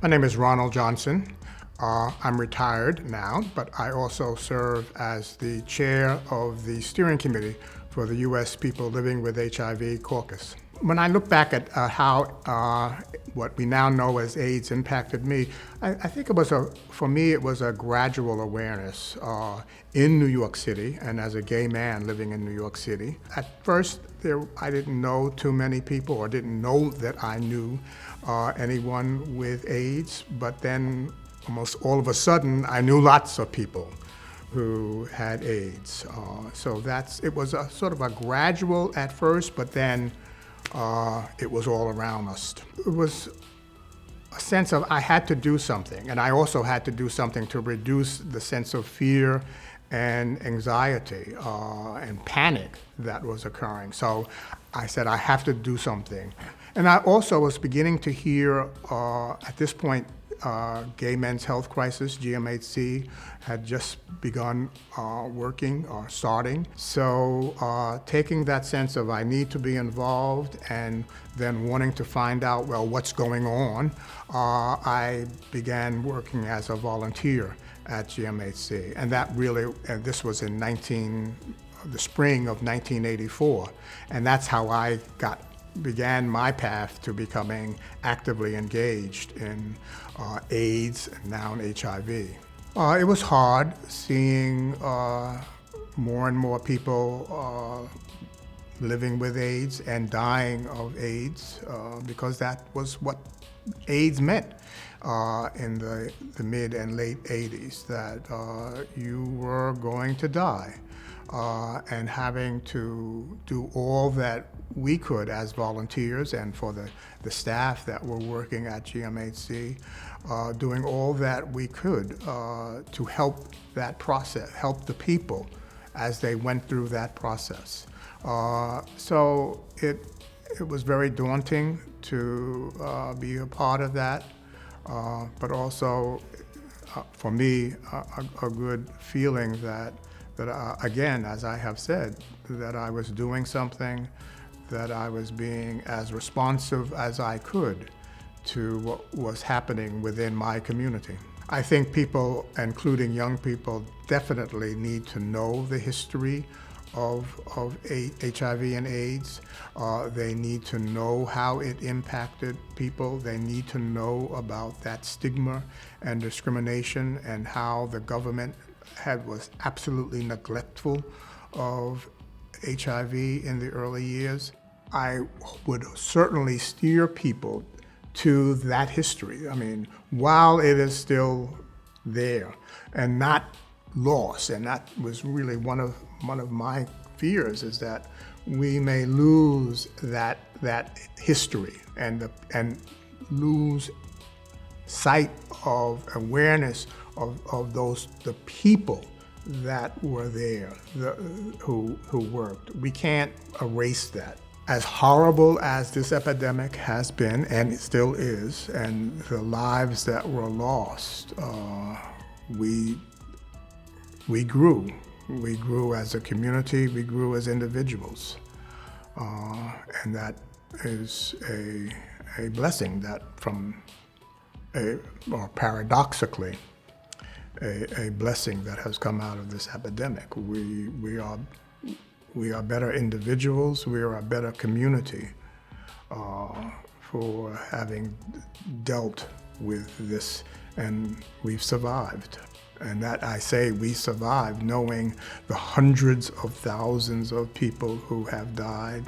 My name is Ronald Johnson. I'm retired now, but I also serve as the chair of the steering committee for the U.S. People Living with HIV caucus. When I look back at how what we now know as AIDS impacted me, I think for me it was a gradual awareness in New York City and as a gay man living in New York City. At first, I didn't know too many people or didn't know that I knew anyone with AIDS, but then almost all of a sudden I knew lots of people who had AIDS. It was a sort of a gradual at first, but then it was all around us. It was a sense of I had to do something, and I also had to do something to reduce the sense of fear and anxiety and panic that was occurring. So I said, I have to do something. And I also was beginning to hear, at this point, Gay Men's Health Crisis, GMHC, had just begun working or starting. So taking that sense of I need to be involved and then wanting to find out, well, what's going on, I began working as a volunteer at GMHC. And this was in the spring of 1984. And that's how I began my path to becoming actively engaged in AIDS and now in HIV. It was hard seeing more and more people living with AIDS and dying of AIDS because that was what AIDS meant in the mid and late 80s, that you were going to die. And having to do all that we could as volunteers and for the staff that were working at GMHC, doing all that we could to help that process, help the people as they went through that process. So it was very daunting to be a part of that, but also for me, a good feeling that again, as I have said, that I was doing something, that I was being as responsive as I could to what was happening within my community. I think people, including young people, definitely need to know the history of HIV and AIDS. They need to know how it impacted people. They need to know about that stigma and discrimination and how the government was absolutely neglectful of HIV in the early years. I would certainly steer people to that history. I mean, while it is still there and not lost, and that was really one of my fears, is that we may lose that history and lose sight of awareness of the people that were there, who worked. We can't erase that. As horrible as this epidemic has been, and it still is, and the lives that were lost, we grew. We grew as a community, we grew as individuals. And that is a blessing that or paradoxically, a blessing that has come out of this epidemic. We are better individuals, we are a better community for having dealt with this, and we've survived. And that I say we survived knowing the hundreds of thousands of people who have died,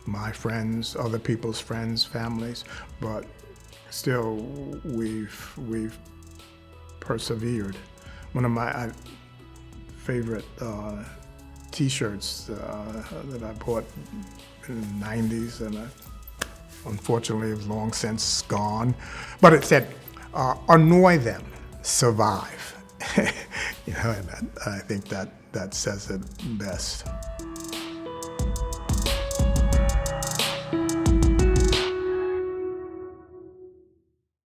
my friends, other people's friends, families, but still we've persevered. One of my favorite T-shirts that I bought in the 90s, and unfortunately it's long since gone, but it said, annoy them, survive. And I think that says it best.